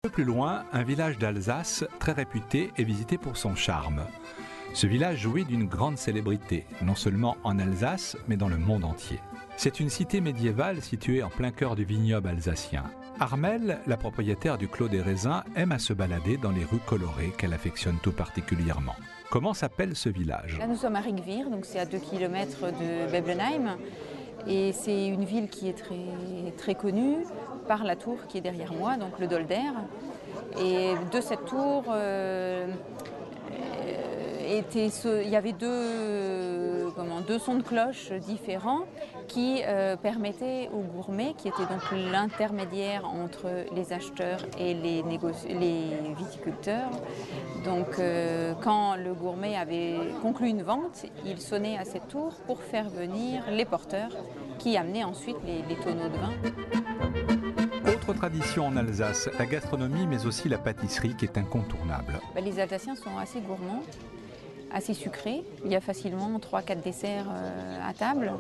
Un peu plus loin, un village d'Alsace très réputé et visité pour son charme. Ce village jouit d'une grande célébrité, non seulement en Alsace, mais dans le monde entier. C'est une cité médiévale située en plein cœur du vignoble alsacien. Armelle, la propriétaire du Clos des Raisins, aime à se balader dans les rues colorées qu'elle affectionne tout particulièrement. Comment s'appelle ce village? Là, nous sommes à Ringwir, donc c'est à 2 km de Beblenheim. Et c'est une ville qui est très connue par la tour qui est derrière moi, donc le Dolder. Et de cette tour, il y avait deux sons de cloche différents qui permettaient aux gourmets, qui étaient donc l'intermédiaire entre les acheteurs et les viticulteurs. Donc quand le gourmet avait conclu une vente, il sonnait à cette tour pour faire venir les porteurs qui amenaient ensuite les tonneaux de vin. Autre tradition en Alsace, la gastronomie mais aussi la pâtisserie qui est incontournable. Les Alsaciens sont assez gourmands, assez sucrés. Il y a facilement 3-4 desserts à table.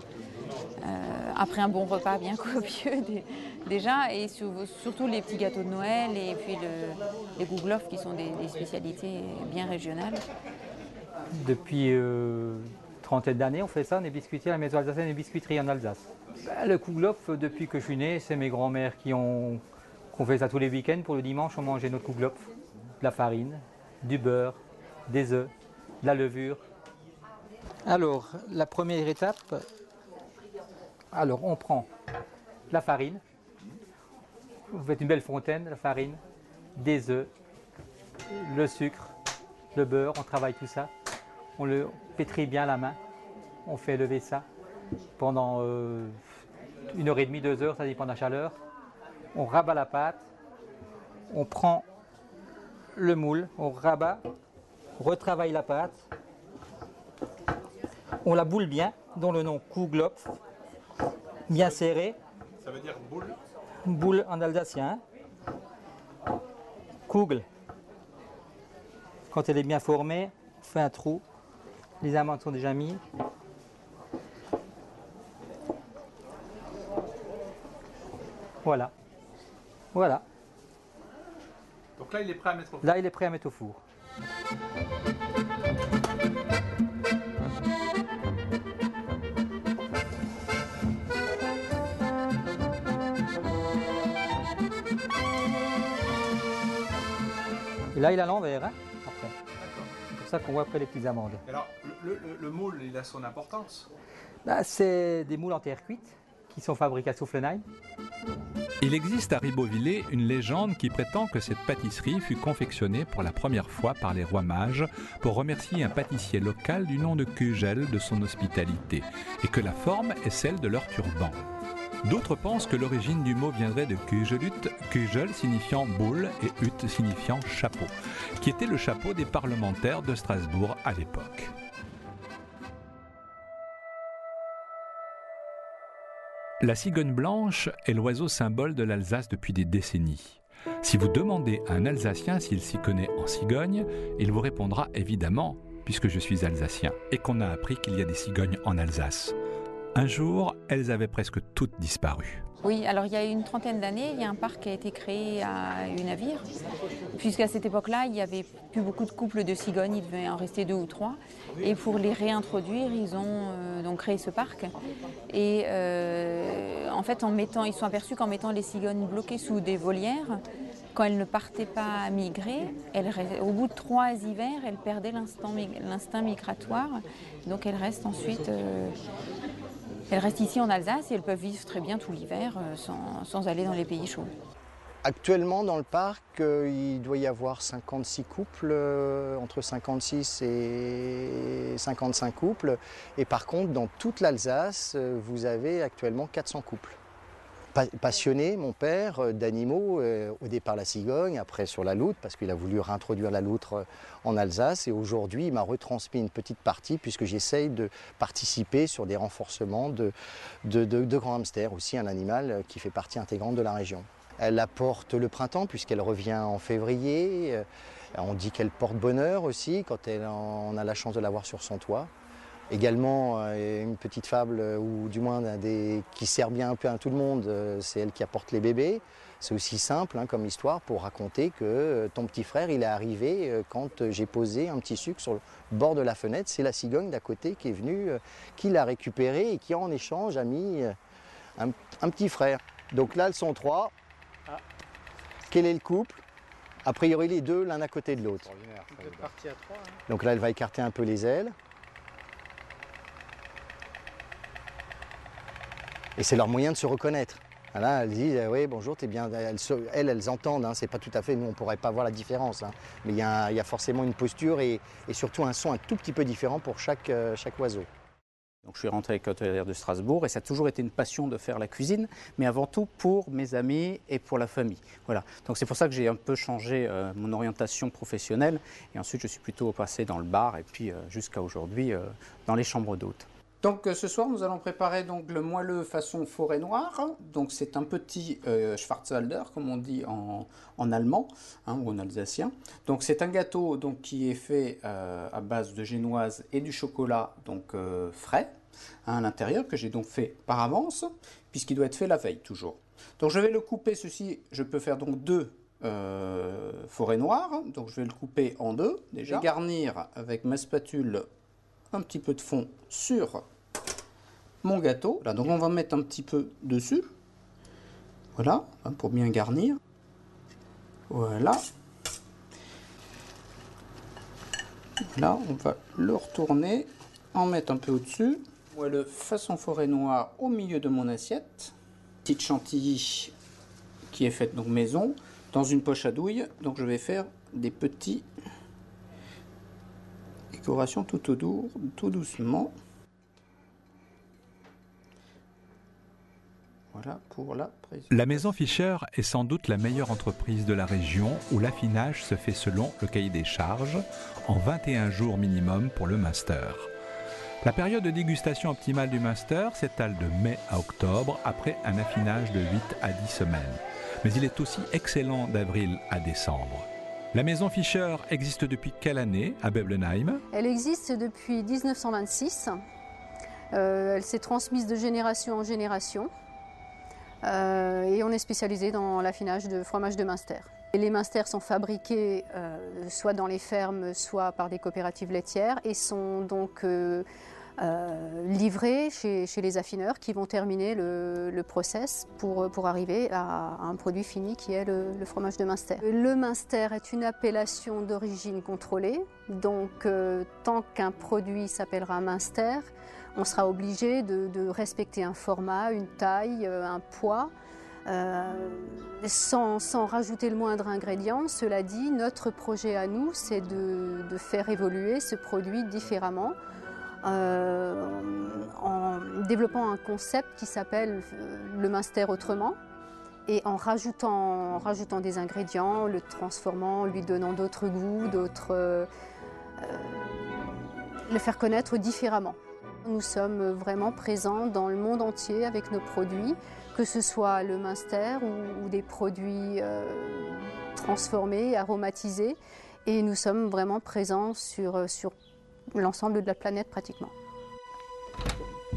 Après un bon repas bien copieux déjà, et surtout les petits gâteaux de Noël et puis les gouglof qui sont des spécialités bien régionales. Depuis trentaine d'années, on fait ça, on est biscuitier à la maison alsacienne et biscuiterie en Alsace. Le kouglof, depuis que je suis né, c'est mes grands-mères qu'on fait ça tous les week-ends. Pour le dimanche, on mangeait notre kouglof, de la farine, du beurre, des œufs, de la levure. Alors, la première étape, on prend la farine, vous faites une belle fontaine, la farine, des œufs, le sucre, le beurre, on travaille tout ça. On le pétrit bien à la main, on fait lever ça pendant 1h30, 2 heures, ça dépend de la chaleur. On rabat la pâte, on prend le moule, on rabat, on retravaille la pâte, on la boule bien, dont le nom kouglof, bien serré. Ça veut dire boule? Boule en alsacien. Kugel. Quand elle est bien formée, on fait un trou. Les amandes sont déjà mises. Voilà. Voilà. Donc là, il est prêt à mettre au four. Là, il est prêt à mettre au four. Et là, il est à l'envers, hein, après. C'est pour ça qu'on voit après les petites amandes. Alors, le moule, il a son importance. Là, c'est des moules en terre cuite qui sont fabriqués à Soufflenheim. Il existe à Ribeauvillé une légende qui prétend que cette pâtisserie fut confectionnée pour la première fois par les rois mages pour remercier un pâtissier local du nom de Kugel de son hospitalité et que la forme est celle de leur turban. D'autres pensent que l'origine du mot viendrait de Kugelut, Kugel signifiant boule et Ut signifiant chapeau, qui était le chapeau des parlementaires de Strasbourg à l'époque. La cigogne blanche est l'oiseau symbole de l'Alsace depuis des décennies. Si vous demandez à un Alsacien s'il s'y connaît en cigogne, il vous répondra évidemment, puisque je suis alsacien, et qu'on a appris qu'il y a des cigognes en Alsace. Un jour, elles avaient presque toutes disparu. Oui, alors il y a une trentaine d'années, il y a un parc qui a été créé à Unavir, puisqu'à cette époque-là, il n'y avait plus beaucoup de couples de cigognes, il devait en rester 2 ou 3. Et pour les réintroduire, ils ont donc créé ce parc. Et en fait, ils sont aperçus qu'en mettant les cigognes bloquées sous des volières, quand elles ne partaient pas migrer, au bout de 3 hivers, elles perdaient l'instinct migratoire. Donc elles restent ensuite... Elles restent ici en Alsace et elles peuvent vivre très bien tout l'hiver sans aller dans les pays chauds. Actuellement, dans le parc, il doit y avoir 56 couples, entre 56 et 55 couples. Et par contre, dans toute l'Alsace, vous avez actuellement 400 couples. Passionné, mon père, d'animaux, au départ la cigogne, après sur la loutre, parce qu'il a voulu réintroduire la loutre en Alsace. Et aujourd'hui, il m'a retransmis une petite partie, puisque j'essaye de participer sur des renforcements de grands hamsters, aussi un animal qui fait partie intégrante de la région. Elle apporte le printemps, puisqu'elle revient en février. On dit qu'elle porte bonheur aussi, quand on a la chance de l'avoir sur son toit. Également, une petite fable, ou du moins qui sert bien un peu à tout le monde, c'est elle qui apporte les bébés. C'est aussi simple hein, comme histoire pour raconter que ton petit frère il est arrivé quand j'ai posé un petit sucre sur le bord de la fenêtre. C'est la cigogne d'à côté qui est venue, qui l'a récupéré et qui en échange a mis un petit frère. Donc là elles sont 3. Ah. Quel est le couple? A priori les 2 l'un à côté de l'autre. Donc là elle va écarter un peu les ailes. Et c'est leur moyen de se reconnaître. Là, elles disent oui, bonjour, t'es bien. Elles entendent, hein, c'est pas tout à fait, nous on pourrait pas voir la différence. Hein, mais il y a forcément une posture et surtout un son un tout petit peu différent pour chaque oiseau. Donc, je suis rentré avec l'hôtelière de Strasbourg et ça a toujours été une passion de faire la cuisine, mais avant tout pour mes amis et pour la famille. Voilà. Donc c'est pour ça que j'ai un peu changé mon orientation professionnelle et ensuite je suis plutôt passé dans le bar et puis jusqu'à aujourd'hui dans les chambres d'hôtes. Donc ce soir, nous allons préparer donc, le moelleux façon forêt noire. Donc c'est un petit Schwarzwälder, comme on dit en allemand hein, ou en alsacien. Donc c'est un gâteau donc, qui est fait à base de génoise et du chocolat donc, frais hein, à l'intérieur, que j'ai donc fait par avance, puisqu'il doit être fait la veille toujours. Donc je vais le couper, ceci, je peux faire donc 2 forêts noires. Donc je vais le couper en 2 déjà. Je vais garnir avec ma spatule un petit peu de fond sur mon gâteau. Là, donc on va mettre un petit peu dessus. Voilà, pour bien garnir. Voilà. Là, on va le retourner, en mettre un peu au-dessus. Voilà, façon forêt noire au milieu de mon assiette. Petite chantilly qui est faite donc maison, dans une poche à douille. Donc je vais faire des petits décoration tout doucement. Voilà pour la présentation. La maison Fischer est sans doute la meilleure entreprise de la région où l'affinage se fait selon le cahier des charges en 21 jours minimum pour le master. La période de dégustation optimale du master s'étale de mai à octobre après un affinage de 8 à 10 semaines. Mais il est aussi excellent d'avril à décembre. La maison Fischer existe depuis quelle année à Beblenheim? Elle existe depuis 1926. Elle s'est transmise de génération en génération. Et on est spécialisé dans l'affinage de fromage de Münster. Et les Münster sont fabriqués soit dans les fermes, soit par des coopératives laitières et sont donc livrés chez les affineurs qui vont terminer le process pour arriver à un produit fini qui est le fromage de Münster. Le Münster est une appellation d'origine contrôlée, donc tant qu'un produit s'appellera Münster, on sera obligé de respecter un format, une taille, un poids, sans rajouter le moindre ingrédient. Cela dit, notre projet à nous, c'est de faire évoluer ce produit différemment, en développant un concept qui s'appelle le Münster autrement et en rajoutant des ingrédients, le transformant, lui donnant d'autres goûts, le faire connaître différemment. Nous sommes vraiment présents dans le monde entier avec nos produits, que ce soit le Münster ou des produits transformés, aromatisés, et nous sommes vraiment présents sur l'ensemble de la planète pratiquement.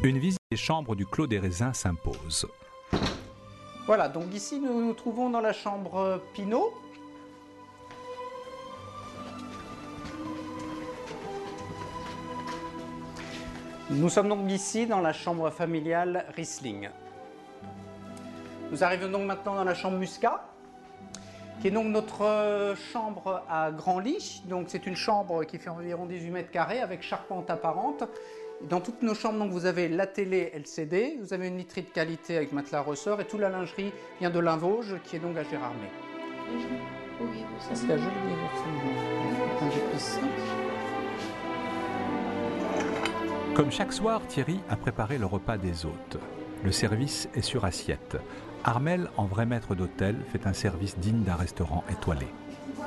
Une visite des chambres du Clos des Raisins s'impose. Voilà, donc ici nous nous trouvons dans la chambre Pinot. Nous sommes donc ici dans la chambre familiale Riesling. Nous arrivons donc maintenant dans la chambre Muscat, qui est donc notre chambre à grand lit. Donc c'est une chambre qui fait environ 18 mètres carrés avec charpente apparente. Dans toutes nos chambres, donc, vous avez la télé LCD, vous avez une literie de qualité avec matelas ressort et toute la lingerie vient de Linvauge qui est donc à Gérardmer. Ça c'est la jolie version. Comme chaque soir, Thierry a préparé le repas des hôtes. Le service est sur assiette. Armel, en vrai maître d'hôtel, fait un service digne d'un restaurant étoilé.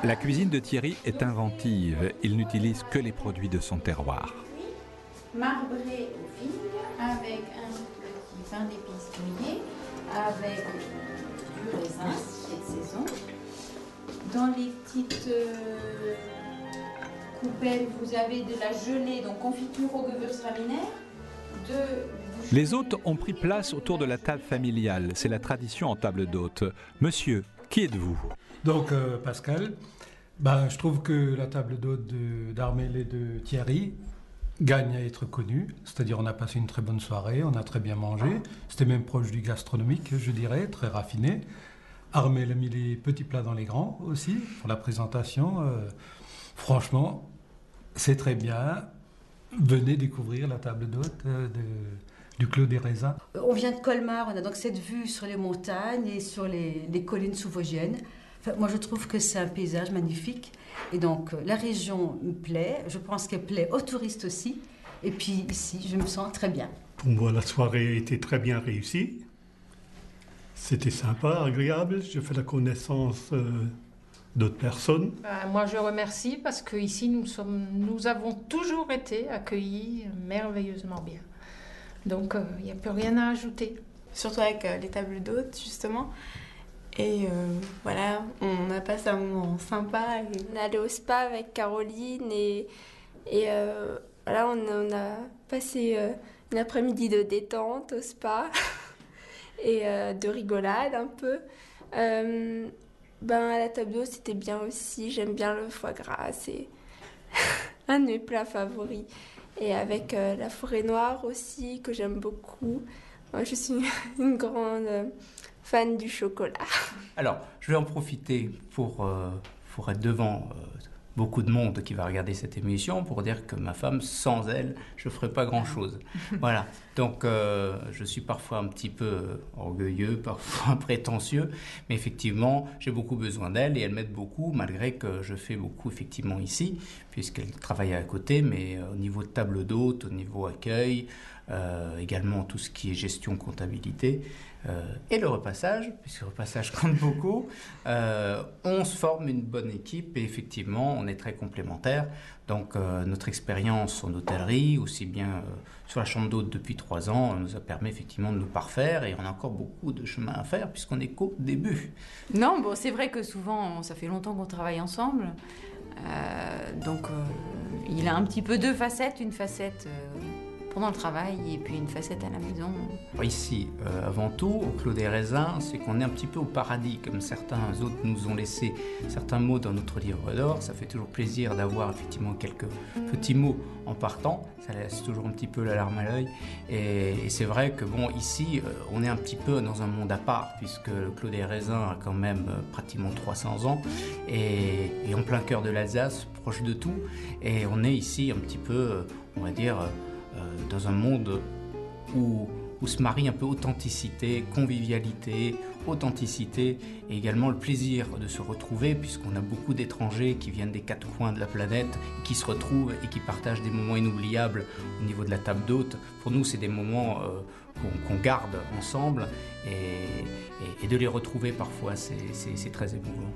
La cuisine de Thierry est inventive. Il n'utilise que les produits de son terroir. Marbré aux figues, avec un petit pain d'épices grillé, avec du raisin qui est de saison. Dans les petites coupelles, vous avez de la gelée, donc confiture au Gewürztraminer. Les hôtes ont pris place autour de la table familiale. C'est la tradition en table d'hôtes. Monsieur, Qui êtes-vous? Donc Pascal, je trouve que la table d'hôte d'Armel et de Thierry gagne à être connue. C'est-à-dire on a passé une très bonne soirée, on a très bien mangé. C'était même proche du gastronomique, je dirais, très raffiné. Armel a mis les petits plats dans les grands aussi, pour la présentation. Franchement, c'est très bien. Venez découvrir la table d'hôte du Clos des Raisins. On vient de Colmar, on a donc cette vue sur les montagnes et sur les collines sous-vosgiennes. Enfin, moi, je trouve que c'est un paysage magnifique. Et donc, la région me plaît. Je pense qu'elle plaît aux touristes aussi. Et puis ici, je me sens très bien. Pour moi, la soirée a été très bien réussie. C'était sympa, agréable. J'ai fait la connaissance d'autres personnes. Moi, je remercie parce qu'ici, nous avons toujours été accueillis merveilleusement bien. Donc, il n'y a plus rien à ajouter. Surtout avec les tables d'hôtes, justement. Et voilà, on a passé un moment sympa. On est allé au spa avec Caroline et voilà, on a passé une après-midi de détente au spa et de rigolade un peu. À la table d'hôte, c'était bien aussi. J'aime bien le foie gras, c'est un de mes plats favoris. Et avec la forêt noire aussi, que j'aime beaucoup. Moi, je suis une grande fan du chocolat. Alors, je vais en profiter pour être devant beaucoup de monde qui va regarder cette émission pour dire que ma femme, sans elle, je ne ferais pas grand-chose. Voilà. Donc, je suis parfois un petit peu orgueilleux, parfois prétentieux, mais effectivement, j'ai beaucoup besoin d'elle et elle m'aide beaucoup, malgré que je fais beaucoup, effectivement, ici, puisqu'elle travaille à côté, mais au niveau de table d'hôte, au niveau accueil, également tout ce qui est gestion, comptabilité, et le repassage, puisque le repassage compte beaucoup, on se forme une bonne équipe et effectivement on est très complémentaires. Donc notre expérience en hôtellerie, aussi bien sur la chambre d'hôte depuis 3 ans, nous a permis effectivement de nous parfaire et on a encore beaucoup de chemin à faire puisqu'on est qu'au début. Non, bon, c'est vrai que souvent, ça fait longtemps qu'on travaille ensemble. Donc il a un petit peu 2 facettes, une facette pendant le travail et puis une facette à la maison. Ici, avant tout, au Clos des Raisins, c'est qu'on est un petit peu au paradis, comme certains autres nous ont laissé certains mots dans notre livre d'or. Ça fait toujours plaisir d'avoir effectivement quelques petits mots en partant. Ça laisse toujours un petit peu la larme à l'œil. Et c'est vrai que bon, ici, on est un petit peu dans un monde à part, puisque le Clos des Raisins a quand même pratiquement 300 ans et en plein cœur de l'Alsace, proche de tout. Et on est ici un petit peu, on va dire, dans un monde où se marie un peu authenticité, convivialité, authenticité et également le plaisir de se retrouver puisqu'on a beaucoup d'étrangers qui viennent des 4 coins de la planète, qui se retrouvent et qui partagent des moments inoubliables au niveau de la table d'hôte. Pour nous, c'est des moments qu'on garde ensemble et de les retrouver parfois, c'est très émouvant.